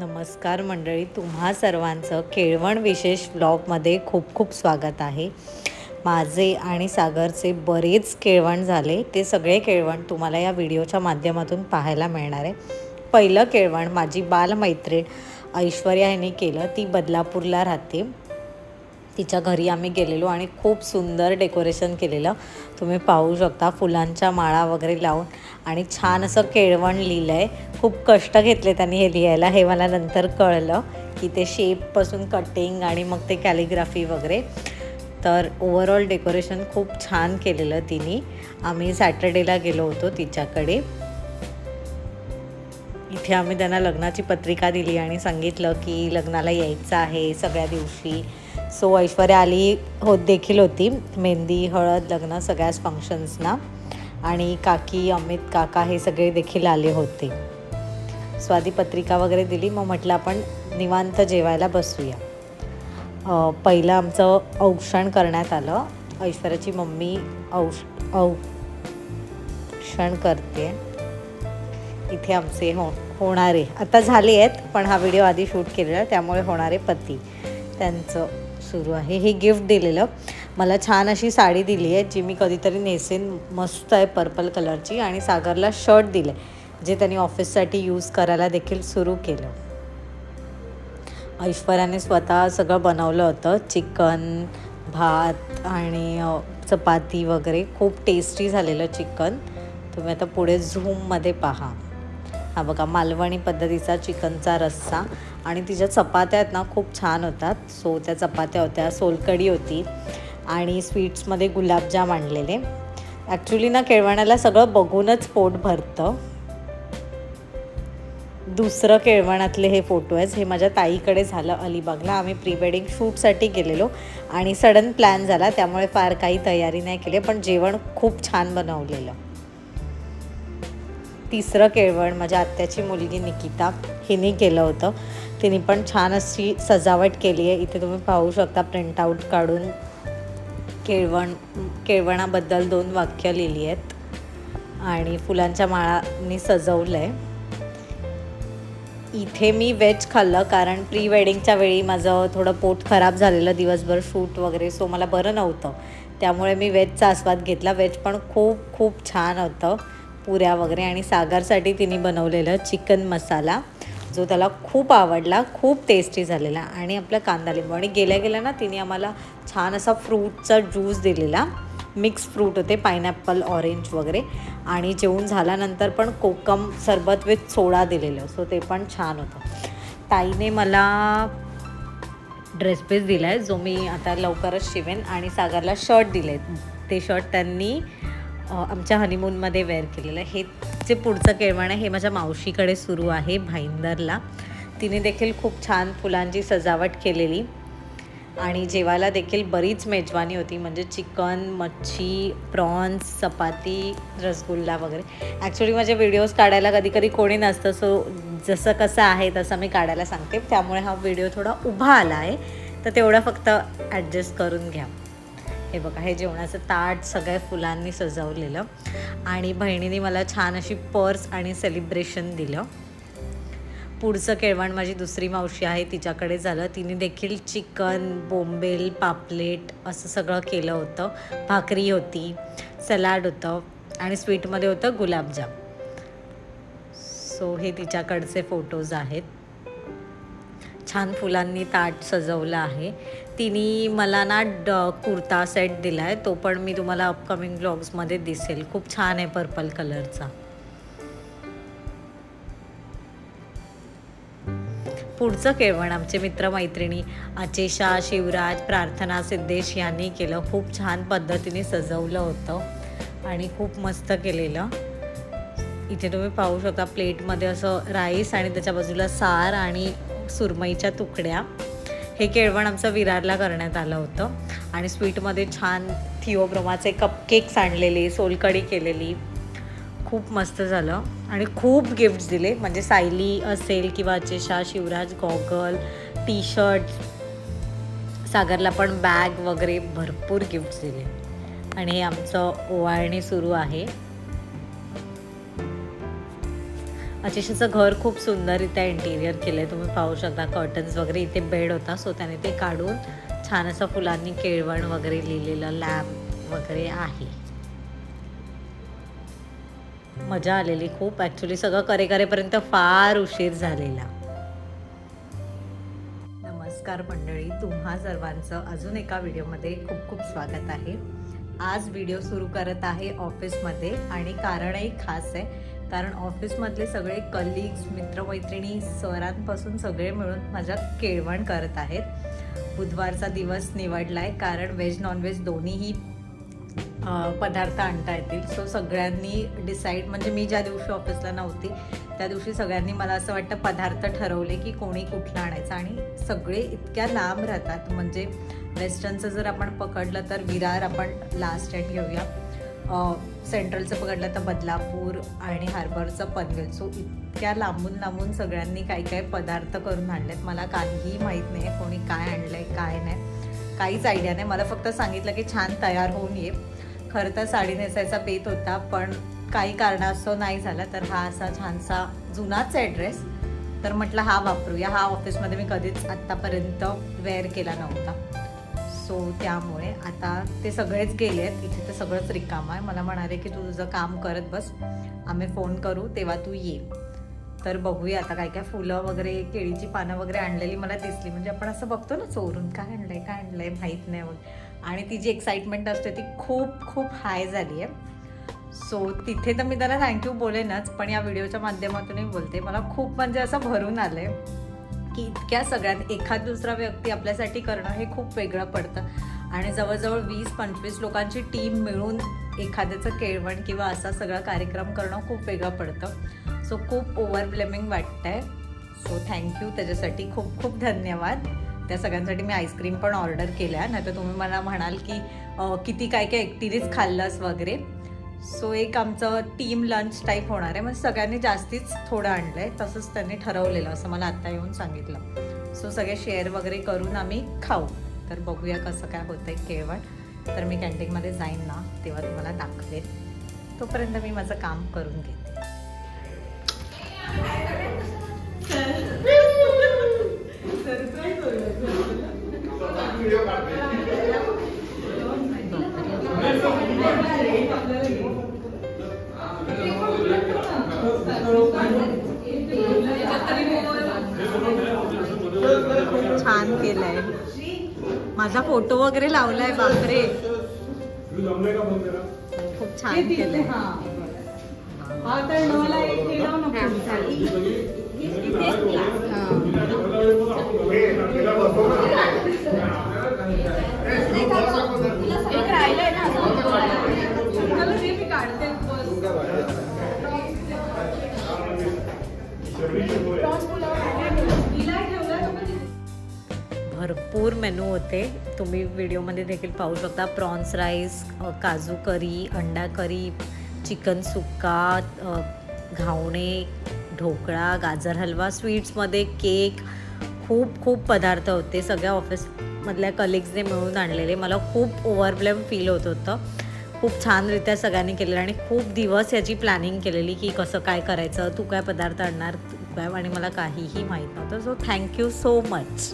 नमस्कार मंडळी, तुम्हा सर्वांचं केळवण विशेष व्लॉगमध्ये खूप खूप स्वागत आहे। माझे आणि सागरचे बरेच केळवण झाले, ते सगळे केळवण तुम्हाला या व्हिडिओच्या माध्यमातून पाहायला मिळणार आहे। पहिलं केळवण माझी बालमैत्रीण ऐश्वर्या यांनी केलं। ती बदलापूरला राहते, तिच्या घरी आम्ही गेलेलो आणि खूप सुंदर डेकोरेशन केलेलं तुम्ही पाहू शकता। फुलांच्या माळा वगैरे लावून आणि छान असं केळवण लिहिलं आहे। खूप कष्ट घेतले त्यांनी हे लिहायला, हे मला नंतर कळलं की ते शेपपासून कटिंग आणि मग ते कॅलिग्राफी वगैरे। तर ओव्हरऑल डेकोरेशन खूप छान केलेलं तिने। आम्ही सॅटर्डेला गेलो होतो तिच्याकडे। इथे आम्ही त्यांना लग्नाची पत्रिका दिली आणि सांगितलं की लग्नाला यायचं आहे सगळ्या दिवशी। सो ऐश्वर्या आली देखील होती, मेहंदी हळद लग्न सगळ्याच फंक्शन्सना। आणि काकी अमित काका हे सगळे देखील आले होते। स्वादी पत्रिका वगैरे दिली, मग म्हटलं आपण निवांत जेवायला बसूया। पहिलं आमचं औक्षण करण्यात आलं। ऐश्वर्याची मम्मी औक्षण करते। इथे आमचे होणारे आता झाले आहेत, पण हा व्हिडिओ आधी शूट केलेला त्यामुळे होणारे पती त्यांचं सुरू आहे। हे गिफ्ट दिलेलं मला, छान अशी साडी दिली आहे जी मी कधीतरी नेसेन, मस्त आहे पर्पल कलरची। आणि सागरला शर्ट दिले जे त्यांनी ऑफिससाठी यूज करायला देखील सुरू केलं। ऐश्वर्याने स्वतः सगळं बनवलं होतं, चिकन, भात आणि चपाती वगैरे। खूप टेस्टी झालेलं चिकन, तुम्ही आता पुढे झूममध्ये पहा। हा बघा, मालवणी पद्धतीचा चिकनचा रस्सा। आणि तिच्या चपात्या आहेत ना खूप छान होतात। सो त्या चपात्या होत्या, सोलकढी होती आणि स्वीट्समध्ये गुलाबजाम आणलेले। ॲक्च्युली ना केळवणाला सगळं बघूनच पोट भरतं। दुसरं केळवणातले हे फोटो आहेत, हे माझ्या ताईकडे झालं अलिबागला। आम्ही प्री वेडिंग शूटसाठी गेलेलो आणि सडन प्लॅन झाला, त्यामुळे फार काही तयारी नाही केली, पण जेवण खूप छान बनवलेलं। तिसरं केळवण माझ्या आत्याची मुलगी निकिता हिने केलं होतं। तिने पण छान अशी सजावट केली आहे। इथे तुम्ही पाहू शकता प्रिंटआउट काढून केळवणाबद्दल 2 वाक्य लिहिली आहेत आणि फुलांच्या माळांनी सजवलं आहे। इथे मी व्हेज खाल्लं, कारण प्री वेडिंगच्या वेळी माझं थोडं पोट खराब झालेलं दिवसभर शूट वगैरे, सो मला बरं नव्हतं, त्यामुळे मी व्हेजचा आस्वाद घेतला। व्हेज पण खूप खूप छान होतं, पुऱ्या वगैरे। आणि सागरसाठी तिने बनवलेलं चिकन मसाला जो त्याला खूप आवडला, खूप टेस्टी झालेला। आणि आपला कांदा लिंबू। आणि गेल्या गेल्या ना तिने आम्हाला छान असा फ्रूटचा ज्यूस दिलेला, मिक्स फ्रूट होते, पायनॅपल ऑरेंज वगैरे। आणि जेवून झाल्यानंतर पण कोकम सरबत विथ सोडा दिलेलं, सो ते पण छान होतं। ताईने मला ड्रेस पीस दिला आहे जो मी आता लवकरच शिवेन। आणि सागरला शर्ट दिले, ते शर्ट त्यांनी आमच्या हनीमूनमध्ये वेअर केलेलं आहे। हे जे पुढचं केळवण आहे हे माझ्या मावशीकडे सुरू आहे भाईंदरला। तिने देखील खूप छान फुलांची सजावट केलेली आणि जेवायला देखील बरीच मेजवानी होती, म्हणजे चिकन, मच्छी, प्रॉन्स, चपाती, रसगुल्ला वगैरे। ॲक्च्युली माझे व्हिडिओज काढायला कधी कधी कोणी नसतं, सो जसं कसं आहे तसं मी काढायला सांगते, त्यामुळे हा व्हिडिओ थोडा उभा आला आहे, तर तेवढं फक्त ॲडजस्ट करून घ्या। हे बघा, हे जेवणाचं ताट सगळ्या फुलांनी सजवलेलं। आणि बहिणीने मला छान अशी पर्स आणि सेलिब्रेशन दिलं। पुढचं केळवण माझी दुसरी मावशी आहे तिच्याकडे झालं। तिने देखील चिकन, बोंबेल, पापलेट असं सगळं केलं होतं। भाकरी होती, सलाड होतं आणि स्वीटमध्ये होतं गुलाबजाम। सो हे तिच्याकडचे फोटोज आहेत। छान फुलांनी ताट सजवलं आहे। तिने मला ना कुर्ता सेट दिला आहे, तो पण मी तुम्हाला अपकमिंग व्लॉग्समध्ये दिसेल। खूप छान आहे पर्पल कलरचा। पुढचं केळवण आमचे मित्रमैत्रिणी अचेशा, शिवराज, प्रार्थना, सिद्धेश यांनी केलं। खूप छान पद्धतीने सजवलं होतं आणि खूप मस्त केलेलं। इथे तुम्ही पाहू शकता प्लेटमध्ये असं राईस आणि त्याच्या बाजूला सार आणि सुरमईच्या तुकड्या। हे केळवण आमचं विरारला करण्यात आलं होतं। आणि स्वीटमध्ये छान थिओब्रोमाचे कपकेक्स आणलेले, सोलकढी केलेली, खूप मस्त झालं। आणि खूप गिफ्ट्स दिले, म्हणजे सायली असेल किंवा अचेशा, शिवराज गॉगल, टी शर्ट, सागरला पण बॅग वगैरे भरपूर गिफ्ट्स दिले। आणि हे आमचं ओवाळणी सुरू आहे। आशिषचं घर खूप सुंदररित्या इंटिरियर केलं आहे, तुम्ही पाहू शकता. कर्टन्स वगैरे, इथे बेड होता सो त्याने ते काढून छान असं फुलांनी केळवण वगैरे लिहिलेलं लॅम्प वगैरे आहे. मजा आलेली खूप. ॲक्च्युली सगळं करेपर्यंत फार उशीर झालेला. नमस्कार मंडळी, तुम्हा सर्वांचं अजून एका व्हिडिओमध्ये खूप खूप स्वागत आहे. आज व्हिडिओ सुरू करत आहे ऑफिसमध्ये आणि कारणही खास आहे, कारण ऑफिसमधले सगळे कलिग्स, मित्रमैत्रिणी, सरांपासून सगळे मिळून माझ्या केळवण करत आहेत. बुधवारचा दिवस निवडला आहे कारण व्हेज नॉनव्हेज दोन्हीही पदार्थ आणता येतील. सो सगळ्यांनी डिसाईड, म्हणजे मी ज्या दिवशी ऑफिसला नव्हती त्या दिवशी सगळ्यांनी मला असं वाटतं पदार्थ ठरवले की कोणी कुठला आणायचा. आणि सगळे इतक्या लांब राहतात, म्हणजे वेस्टर्नचं जर आपण पकडलं तर विरार आपण लास्ट एंड घेऊया, सेंट्रलचं पकडलं तर बदलापूर आणि हार्बरचं पनवेल. सो इतक्या लांबून लांबून सगळ्यांनी काही काही पदार्थ करून आणलेत. मला काहीही माहीत नाही कोणी काय आणलं आहे काय नाही, काहीच आयडिया नाही. मला फक्त सांगितलं की छान तयार होऊन ये. खरं तर साडी नेसायचा बेत होता, पण काही कारणास्तव नाही झाला. तर हा असा छानसा जुनाच ॲड्रेस, तर म्हटलं हा वापरूया. हा ऑफिसमध्ये मी कधीच आत्तापर्यंत वेअर केला नव्हता. सो त्यामुळे आता ते सगळेच गेले आहेत, इथे तर सगळंच रिकामं आहे. मला म्हणाले की तू तुझं काम करत बस, आम्ही फोन करू तेव्हा तू ये. तर बघूया आता काय काय फुलं वगैरे, केळीची पानं वगैरे आणलेली मला दिसली. म्हणजे आपण असं बघतो ना चोरून, काय आणलंय माहीत नाही वगैरे, आणि ती जी एक्साइटमेंट असते ती खूप खूप हाय झाली आहे. सो तिथे तर मी त्याला थँक्यू बोलेनच, पण या व्हिडिओच्या माध्यमातूनही बोलते. मला खूप म्हणजे असं भरून आलं आहे की इतक्या सगळ्यात एखाद दुसरा व्यक्ती आपल्यासाठी करणं हे खूप वेगळं पडतं. आणि जवळजवळ 20-25 लोकांची टीम मिळून एखाद्याचं केळवण किंवा असा सगळा कार्यक्रम करणं खूप वेगळं पडतं. सो खूप ओव्हरवेल्मिंग वाटतं आहे. सो थँक्यू, त्याच्यासाठी खूप खूप धन्यवाद. त्या सगळ्यांसाठी मी आईस्क्रीम पण ऑर्डर केल्या, नाही तर तुम्ही मला म्हणाल की किती काय काय एकटीनेच खाल्लंस वगैरे. सो एक आमचं टीम लंच टाईप होणार आहे, म्हणजे सगळ्यांनी जास्तीच थोडं आणलं आहे, तसंच त्यांनी ठरवलेलं असं मला आत्ता येऊन सांगितलं. सो सगळे शेअर वगैरे करून आम्ही खाऊ. तर बघूया कसं काय होतं आहे केळवण. तर मी कॅन्टीनमध्ये जाईन ना तेव्हा तुम्हाला दाखवेन. तोपर्यंत मी माझं काम करून घेते. छान केलंय, माझा फोटो वगैरे लावलाय. बापरे, खूप छान केलंय. भरपूर मेनू होते, तुम्ही व्हिडिओमध्ये देखील पाहू शकता. प्रॉन्स राईस, काजू करी, अंडा करी, चिकन सुक्का, घावणे, ढोकळा, गाजर हलवा, स्वीट्समध्ये केक, खूप खूप पदार्थ होते. सगळ्या ऑफिसमधल्या कलिग्सने मिळून आणलेले. मला खूप ओव्हरवेल्म फील होत होतं. खूप छानरित्या सगळ्यांनी केलेलं आणि खूप दिवस याची प्लॅनिंग केलेली की कसं काय करायचं, तू काय पदार्थ आणणार, तू काय, आणि मला काहीही माहीत नव्हतं. So thank you so much.